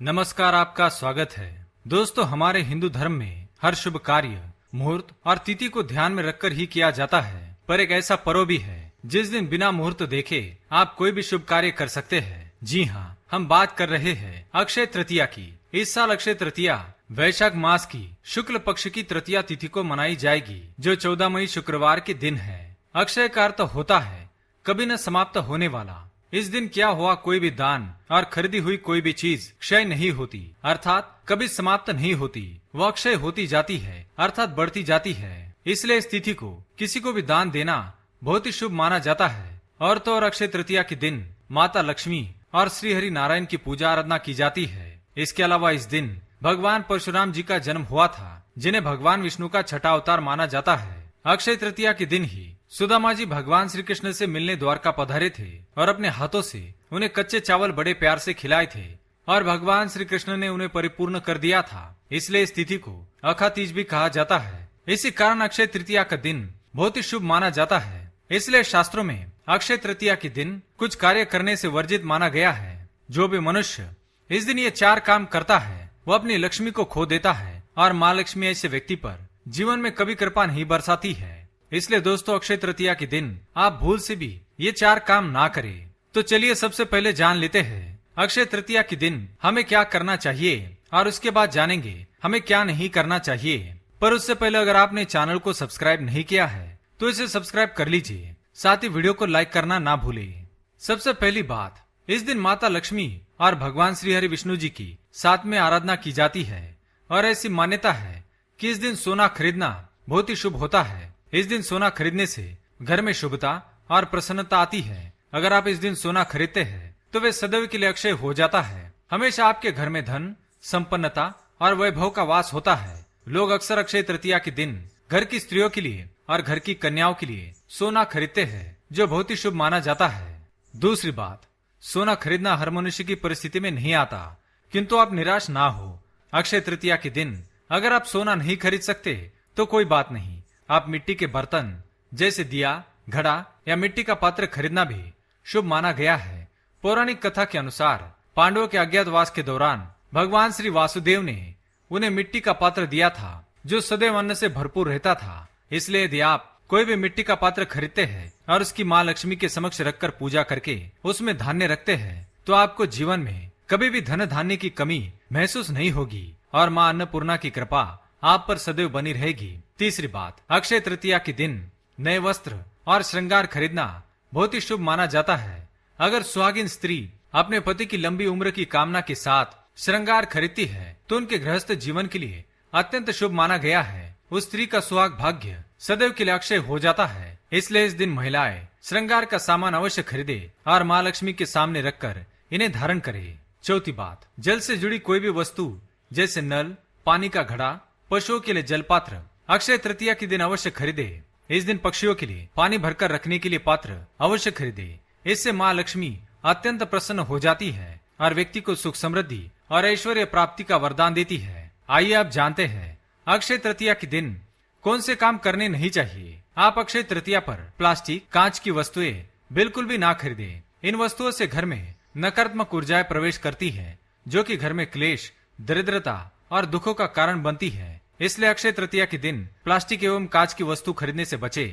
नमस्कार, आपका स्वागत है। दोस्तों, हमारे हिंदू धर्म में हर शुभ कार्य मुहूर्त और तिथि को ध्यान में रखकर ही किया जाता है, पर एक ऐसा पर्व भी है जिस दिन बिना मुहूर्त देखे आप कोई भी शुभ कार्य कर सकते हैं। जी हाँ, हम बात कर रहे हैं अक्षय तृतीया की। इस साल अक्षय तृतीया वैशाख मास की शुक्ल पक्ष की तृतीया तिथि को मनाई जाएगी, जो 14 मई शुक्रवार के दिन है। अक्षय का अर्थ होता है कभी न समाप्त होने वाला। इस दिन क्या हुआ कोई भी दान और खरीदी हुई कोई भी चीज क्षय नहीं होती, अर्थात कभी समाप्त नहीं होती। वह अक्षय होती जाती है, अर्थात बढ़ती जाती है। इसलिए इस तिथि को किसी को भी दान देना बहुत ही शुभ माना जाता है। और तो और अक्षय तृतीया के दिन माता लक्ष्मी और श्री हरि नारायण की पूजा आराधना की जाती है। इसके अलावा इस दिन भगवान परशुराम जी का जन्म हुआ था, जिन्हें भगवान विष्णु का छठा अवतार माना जाता है। अक्षय तृतीया के दिन ही सुदामा जी भगवान श्री कृष्ण से मिलने द्वारका पधारे थे और अपने हाथों से उन्हें कच्चे चावल बड़े प्यार से खिलाए थे और भगवान श्री कृष्ण ने उन्हें परिपूर्ण कर दिया था। इसलिए इस तिथि को अखा तीज भी कहा जाता है। इसी कारण अक्षय तृतीया का दिन बहुत ही शुभ माना जाता है। इसलिए शास्त्रों में अक्षय तृतीया के दिन कुछ कार्य करने से वर्जित माना गया है। जो भी मनुष्य इस दिन ये 4 काम करता है, वो अपनी लक्ष्मी को खो देता है और माँ लक्ष्मी ऐसे व्यक्ति पर जीवन में कभी कृपा नहीं बरसाती है। इसलिए दोस्तों, अक्षय तृतीया के दिन आप भूल से भी ये 4 काम ना करें। तो चलिए सबसे पहले जान लेते हैं अक्षय तृतीया के दिन हमें क्या करना चाहिए और उसके बाद जानेंगे हमें क्या नहीं करना चाहिए। पर उससे पहले अगर आपने चैनल को सब्सक्राइब नहीं किया है तो इसे सब्सक्राइब कर लीजिए, साथ ही वीडियो को लाइक करना ना भूलें। सबसे पहली बात, इस दिन माता लक्ष्मी और भगवान श्री हरि विष्णु जी की साथ में आराधना की जाती है और ऐसी मान्यता है कि इस दिन सोना खरीदना बहुत ही शुभ होता है। इस दिन सोना खरीदने से घर में शुभता और प्रसन्नता आती है। अगर आप इस दिन सोना खरीदते हैं तो वे सदैव के लिए अक्षय हो जाता है। हमेशा आपके घर में धन, संपन्नता और वैभव का वास होता है। लोग अक्सर अक्षय तृतीया के दिन घर की स्त्रियों के लिए और घर की कन्याओं के लिए सोना खरीदते हैं, जो बहुत ही शुभ माना जाता है। दूसरी बात, सोना खरीदना हर मनुष्य की परिस्थिति में नहीं आता, किंतु आप निराश ना हो। अक्षय तृतीया के दिन अगर आप सोना नहीं खरीद सकते तो कोई बात नहीं, आप मिट्टी के बर्तन जैसे दिया, घड़ा या मिट्टी का पात्र खरीदना भी शुभ माना गया है। पौराणिक कथा के अनुसार पांडवों के अज्ञातवास के दौरान भगवान श्री वासुदेव ने उन्हें मिट्टी का पात्र दिया था, जो सदैव अन्न से भरपूर रहता था। इसलिए यदि आप कोई भी मिट्टी का पात्र खरीदते हैं और उसकी माँ लक्ष्मी के समक्ष रखकर पूजा करके उसमें धान्य रखते हैं, तो आपको जीवन में कभी भी धन धान्य की कमी महसूस नहीं होगी और माँ अन्नपूर्णा की कृपा आप पर सदैव बनी रहेगी। तीसरी बात, अक्षय तृतीया के दिन नए वस्त्र और श्रृंगार खरीदना बहुत ही शुभ माना जाता है। अगर सुहागिन स्त्री अपने पति की लंबी उम्र की कामना के साथ श्रृंगार खरीदती है तो उनके गृहस्थ जीवन के लिए अत्यंत शुभ माना गया है। उस स्त्री का सुहाग भाग्य सदैव के लिए अक्षय हो जाता है। इसलिए इस दिन महिलाएं श्रृंगार का सामान अवश्य खरीदे और माँ लक्ष्मी के सामने रखकर इन्हें धारण करे। चौथी बात, जल से जुड़ी कोई भी वस्तु जैसे नल, पानी का घड़ा, पशुओं के लिए जल पात्र अक्षय तृतीया के दिन अवश्य खरीदे। इस दिन पक्षियों के लिए पानी भरकर रखने के लिए पात्र अवश्य खरीदे। इससे माँ लक्ष्मी अत्यंत प्रसन्न हो जाती है और व्यक्ति को सुख समृद्धि और ऐश्वर्य प्राप्ति का वरदान देती है। आइए आप जानते हैं अक्षय तृतीया के दिन कौन से काम करने नहीं चाहिए। आप अक्षय तृतीया पर प्लास्टिक, कांच की वस्तुएं बिल्कुल भी ना खरीदे। इन वस्तुओं से घर में नकारात्मक ऊर्जाएं प्रवेश करती है, जो कि घर में क्लेश, दरिद्रता और दुखों का कारण बनती है। इसलिए अक्षय तृतीया के दिन प्लास्टिक एवं कांच की वस्तु खरीदने से बचे,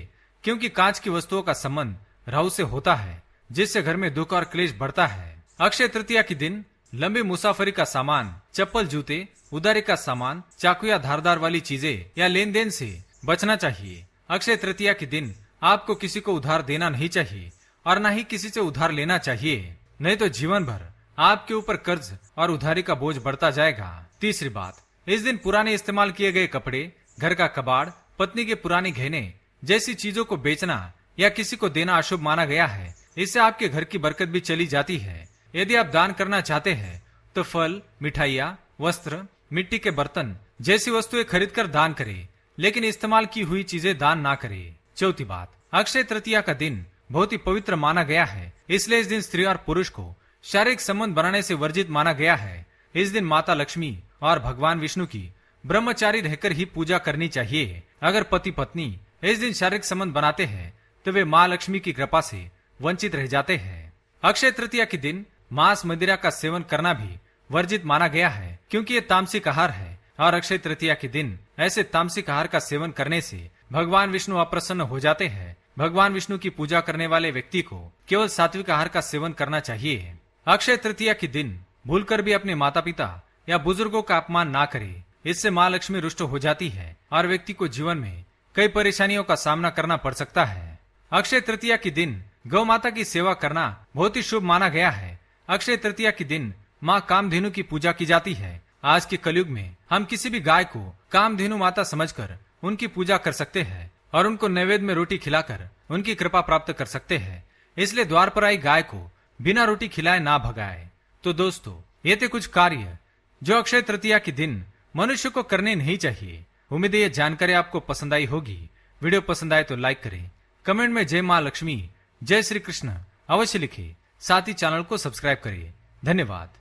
क्योंकि कांच की वस्तुओं का संबंध राहु से होता है, जिससे घर में दुख और क्लेश बढ़ता है। अक्षय तृतीया के दिन लंबी मुसाफरी का सामान, चप्पल, जूते, उधारी का सामान, चाकू या धारदार वाली चीजें या लेन देन से बचना चाहिए। अक्षय तृतीया के दिन आपको किसी को उधार देना नहीं चाहिए और न ही किसी से उधार लेना चाहिए, नहीं तो जीवन भर आपके ऊपर कर्ज और उधारी का बोझ बढ़ता जाएगा। तीसरी बात, इस दिन पुराने इस्तेमाल किए गए कपड़े, घर का कबाड़, पत्नी के पुराने गहने जैसी चीजों को बेचना या किसी को देना अशुभ माना गया है। इससे आपके घर की बरकत भी चली जाती है। यदि आप दान करना चाहते हैं तो फल, मिठाइयाँ, वस्त्र, मिट्टी के बर्तन जैसी वस्तुएं खरीदकर दान करें, लेकिन इस्तेमाल की हुई चीजें दान ना करें। चौथी बात, अक्षय तृतीया का दिन बहुत ही पवित्र माना गया है। इसलिए इस दिन स्त्री और पुरुष को शारीरिक संबंध बनाने से वर्जित माना गया है। इस दिन माता लक्ष्मी और भगवान विष्णु की ब्रह्मचारी रहकर ही पूजा करनी चाहिए। अगर पति पत्नी इस दिन शारीरिक संबंध बनाते हैं तो वे माँ लक्ष्मी की कृपा से वंचित रह जाते हैं। अक्षय तृतीया के दिन मांस मदिरा का सेवन करना भी वर्जित माना गया है, क्योंकि ये तामसिक आहार है और अक्षय तृतीया के दिन ऐसे तामसिक आहार का सेवन करने से भगवान विष्णु अप्रसन्न हो जाते हैं। भगवान विष्णु की पूजा करने वाले व्यक्ति को केवल सात्विक आहार का सेवन करना चाहिए। अक्षय तृतीया के दिन भूलकर भी अपने माता पिता या बुजुर्गों का अपमान ना करे, इससे माँ लक्ष्मी रुष्ट हो जाती है और व्यक्ति को जीवन में कई परेशानियों का सामना करना पड़ सकता है। अक्षय तृतीया के दिन गौ माता की सेवा करना बहुत ही शुभ माना गया है। अक्षय तृतीया के दिन माँ कामधेनु की पूजा की जाती है। आज के कलयुग में हम किसी भी गाय को कामधेनु माता समझकर उनकी पूजा कर सकते हैं और उनको नैवेद्य में रोटी खिलाकर उनकी कृपा प्राप्त कर सकते हैं। इसलिए द्वार पर आई गाय को बिना रोटी खिलाए ना भगाए। तो दोस्तों, ये थे कुछ कार्य जो अक्षय तृतीया के दिन मनुष्य को करने नहीं चाहिए। उम्मीद है ये जानकारी आपको पसंद आई होगी। वीडियो पसंद आए तो लाइक करें, कमेंट में जय माँ लक्ष्मी, जय श्री कृष्ण अवश्य लिखें। साथ ही चैनल को सब्सक्राइब करिए। धन्यवाद।